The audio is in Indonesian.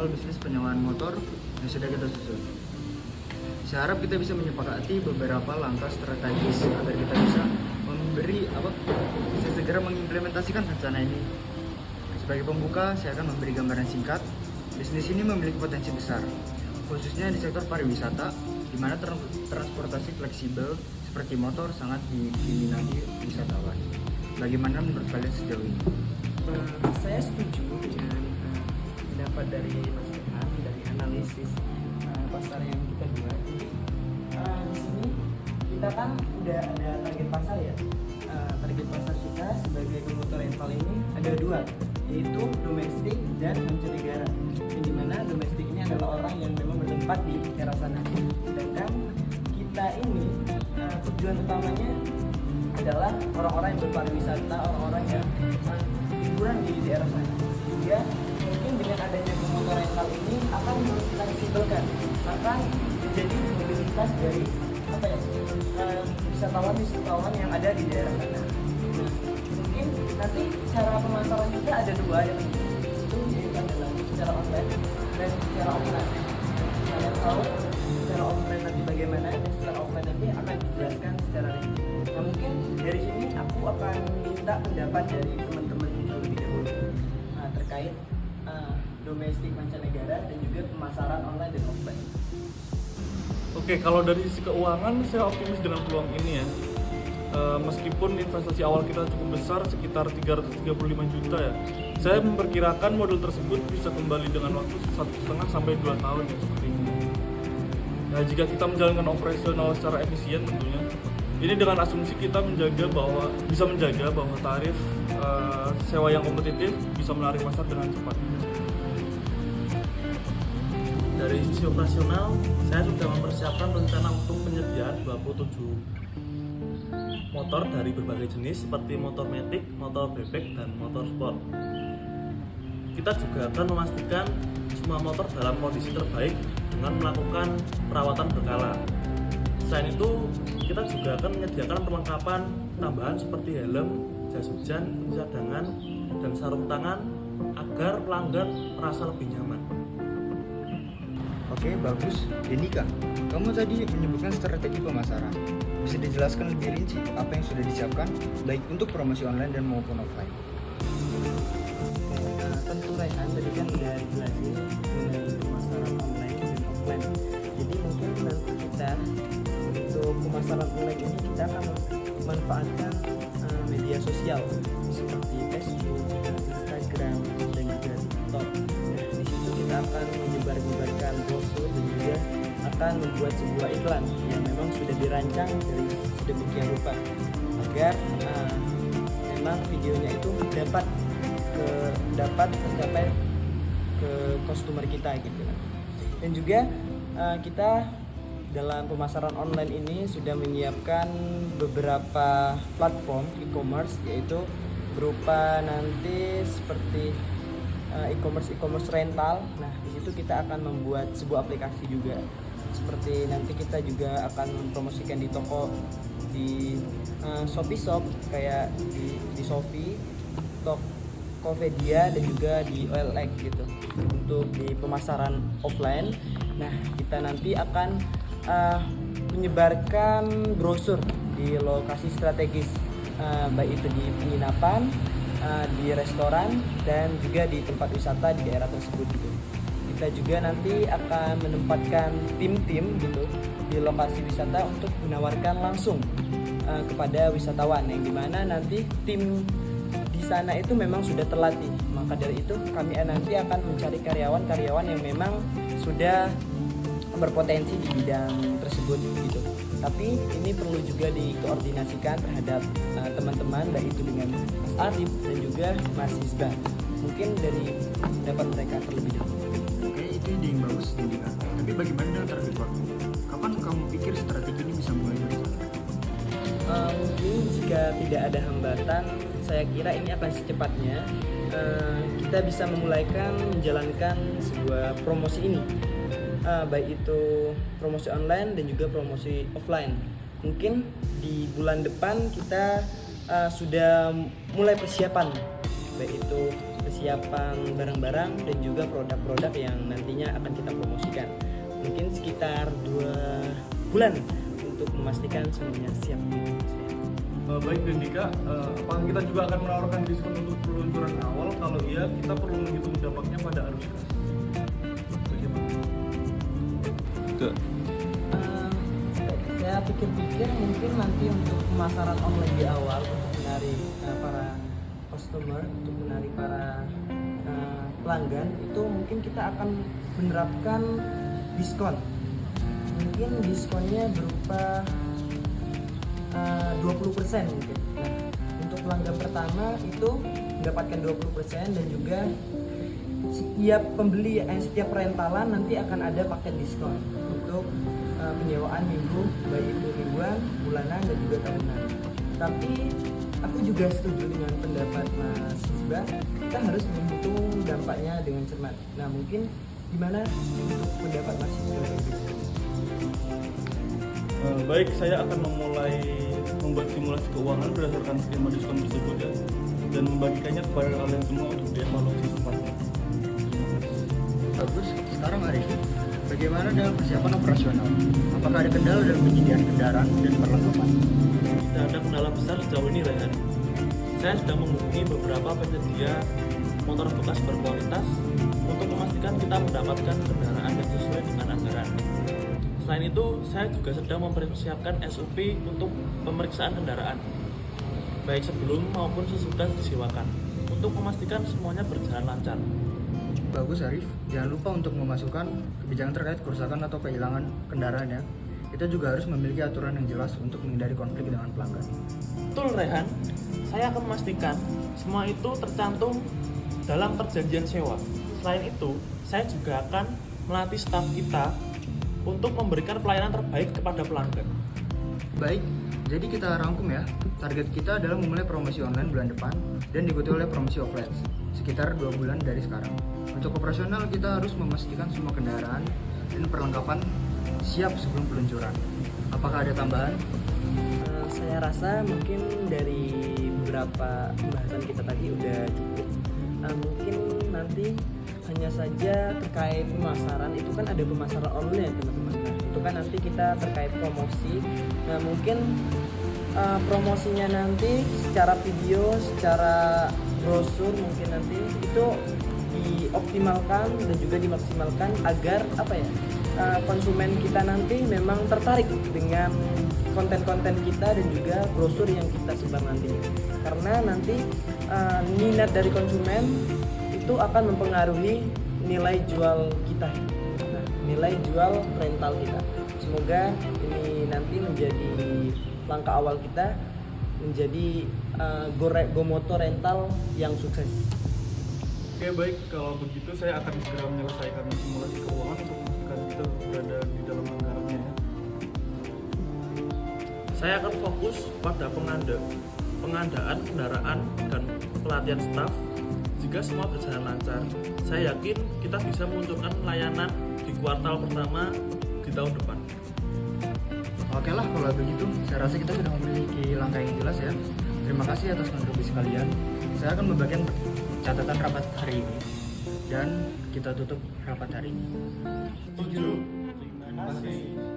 soal bisnis penyewaan motor yang sudah kita susun. Saya harap kita bisa menyepakati beberapa langkah strategis agar kita bisa segera mengimplementasikan rencana ini. Sebagai pembuka, saya akan memberi gambaran singkat. Bisnis ini memiliki potensi besar, khususnya di sektor pariwisata, di mana transportasi fleksibel seperti motor sangat diminati wisatawan. Bagaimana menurut kalian sejauh ini? Saya setuju dengan pendapat dari Mas Rehan dari analisis pasar yang kita buat. Di sini kita kan udah ada target pasar ya. Target pasar kita sebagai promotor rental ini ada dua, yaitu domestik dan mancanegara. Yang dimana domestik ini adalah orang yang memang bertempat di daerah sana. Sedangkan kita ini tujuan utamanya adalah orang-orang yang berpariwisata, orang-orang yang liburan di daerah sana. Sehingga mungkin dengan adanya promotor rental ini akan mengfleksibelkan, akan menjadi mobilitas dari wisatawan yang ada di daerah sana. Nah, mungkin nanti cara pemasaran kita ada dua, yang itu yaitu adalah secara online dan secara offline. Kalian tahu secara online nanti bagaimana dan secara offline nanti akan dijelaskan secara rinci. Nah, mungkin dari sini aku akan minta pendapat dari teman-teman terlebih dahulu terkait domestik mancanegara dan juga pemasaran online dan offline. Oke, kalau dari sisi keuangan saya optimis dengan peluang ini ya. Meskipun investasi awal kita cukup besar sekitar 335 juta ya, saya memperkirakan modul tersebut bisa kembali dengan waktu 1,5 sampai 2 tahun ya, seperti ini. Nah, jika kita menjalankan operasional secara efisien tentunya, ini dengan asumsi kita bisa menjaga bahwa tarif sewa yang kompetitif bisa menarik pasar dengan cepat. Dari sisi operasional, saya sudah mempersiapkan rencana untuk penyediaan 27 motor dari berbagai jenis seperti motor matic, motor bebek, dan motor sport. Kita juga akan memastikan semua motor dalam kondisi terbaik dengan melakukan perawatan berkala. Selain itu, kita juga akan menyediakan perlengkapan tambahan seperti helm, jas hujan, cadangan, dan sarung tangan agar pelanggan merasa lebih nyaman. Oke, bagus. Denika, kamu tadi menyebutkan strategi pemasaran. Bisa dijelaskan lebih rinci apa yang sudah disiapkan, baik untuk promosi online dan maupun offline? Tentu Rehan tadi kan udah dijelasin mengenai pemasaran online dan offline. Jadi mungkin nanti kita untuk pemasaran online ini kita akan memanfaatkan media sosial seperti Facebook, Instagram, dan juga TikTok. Nah, di situ kita akan menyebarkan brosur dan juga akan membuat sebuah iklan yang memang sudah dirancang dari sedemikian rupa agar memang videonya itu dapat tercapai ke customer kita gitu. Dan juga kita dalam pemasaran online ini sudah menyiapkan beberapa platform e-commerce, yaitu berupa nanti seperti e-commerce rental. Nah, di situ kita akan membuat sebuah aplikasi juga. Seperti nanti kita juga akan mempromosikan di toko di Shopee Shop kayak di Shopee, Tokopedia, dan juga di OLX gitu. Untuk di pemasaran offline, nah kita nanti akan menyebarkan brosur di lokasi strategis, baik itu di penginapan, di restoran, dan juga di tempat wisata di daerah tersebut gitu. Kita juga nanti akan menempatkan tim-tim gitu di lokasi wisata untuk menawarkan langsung kepada wisatawan, yang dimana nanti tim di sana itu memang sudah terlatih. Maka dari itu kami nanti akan mencari karyawan-karyawan yang memang sudah berpotensi di bidang tersebut gitu. Tapi ini perlu juga dikoordinasikan terhadap teman-teman, baik itu dengan Mas Arif dan juga Mas Hisba. Mungkin dari pendapat mereka terlebih dahulu. Oke, itu ide yang bagus, Denika. Tapi bagaimana dengan target waktu? Kapan kamu pikir strategi ini bisa mulai berjalan? Mungkin jika tidak ada hambatan, saya kira ini akan secepatnya kita bisa menjalankan sebuah promosi ini, baik itu promosi online dan juga promosi offline. Mungkin di bulan depan kita sudah mulai persiapan, baik itu persiapan barang-barang dan juga produk-produk yang nantinya akan kita promosikan. Mungkin sekitar 2 bulan untuk memastikan semuanya siap. Baik dan Dika, apakah kita juga akan menawarkan diskon untuk peluncuran awal? Kalau iya, kita perlu menghitung dampaknya pada arus kas. Bagaimana? Saya pikir-pikir mungkin nanti untuk pemasaran online di awal untuk menarik para customer, untuk menarik para pelanggan, itu mungkin kita akan menerapkan diskon. Mungkin diskonnya berupa 20% mungkin. Nah, untuk pelanggan pertama itu mendapatkan 20% dan juga setiap pembeli, setiap rentalan nanti akan ada paket diskon untuk penyewaan minggu, baik itu mingguan, bulanan dan juga tahunan. Tapi aku juga setuju dengan pendapat Mas Misbah, kita harus menghitung dampaknya dengan cermat. Nah, mungkin gimana untuk pendapat Mas Misbah? Baik, saya akan memulai membuat simulasi keuangan berdasarkan skema diskon tersebut ya, dan membagikannya kepada kalian semua untuk dievaluasi secepatnya. Bagus. Sekarang Arif, bagaimana dengan persiapan operasional? Apakah ada kendala dalam penyediaan kendaraan dan perlengkapan? Tidak ada kendala besar sejauh ini, Rehan. Saya sudah menghubungi beberapa penyedia motor bekas berkualitas untuk memastikan kita mendapatkan kendaraan yang sesuai dengan anggaran. Selain itu, saya juga sedang mempersiapkan SOP untuk pemeriksaan kendaraan, baik sebelum maupun sesudah disewakan, untuk memastikan semuanya berjalan lancar. Bagus Arif, jangan lupa untuk memasukkan kebijakan terkait kerusakan atau kehilangan kendaraan ya. Kita juga harus memiliki aturan yang jelas untuk menghindari konflik dengan pelanggan. Betul, Rehan. Saya akan memastikan semua itu tercantum dalam perjanjian sewa. Selain itu, saya juga akan melatih staf kita untuk memberikan pelayanan terbaik kepada pelanggan. Baik, jadi kita rangkum ya. Target kita adalah memulai promosi online bulan depan dan diikuti oleh promosi offline sekitar 2 bulan dari sekarang. Untuk operasional kita harus memastikan semua kendaraan dan perlengkapan siap sebelum peluncuran. Apakah ada tambahan? Saya rasa mungkin dari beberapa pembahasan kita tadi udah cukup. Mungkin nanti hanya saja terkait pemasaran, itu kan ada pemasaran online teman-teman. Nah, itu kan nanti kita terkait promosi. Nah, mungkin promosinya nanti secara video, secara brosur mungkin nanti itu dioptimalkan dan juga dimaksimalkan agar konsumen kita nanti memang tertarik dengan konten-konten kita dan juga brosur yang kita sebar nanti. Karena nanti minat dari konsumen itu akan mempengaruhi nilai jual kita. Nah, nilai jual rental kita. Semoga ini nanti menjadi langkah awal kita menjadi Gomoto rental yang sukses. Oke baik, kalau begitu saya akan segera menyelesaikan simulasi keuangan untuk memastikan kita berada di dalam anggarannya ya. Saya akan fokus pada pengadaan kendaraan dan pelatihan staf. Jika semua berjalan lancar, saya yakin kita bisa meluncurkan layanan di kuartal pertama di tahun depan. Oke lah, kalau begitu saya rasa kita sudah memiliki langkah yang jelas ya. Terima kasih atas kontribusi kalian. Saya akan membagikan catatan rapat hari ini dan kita tutup rapat hari ini. Setuju. Terima kasih.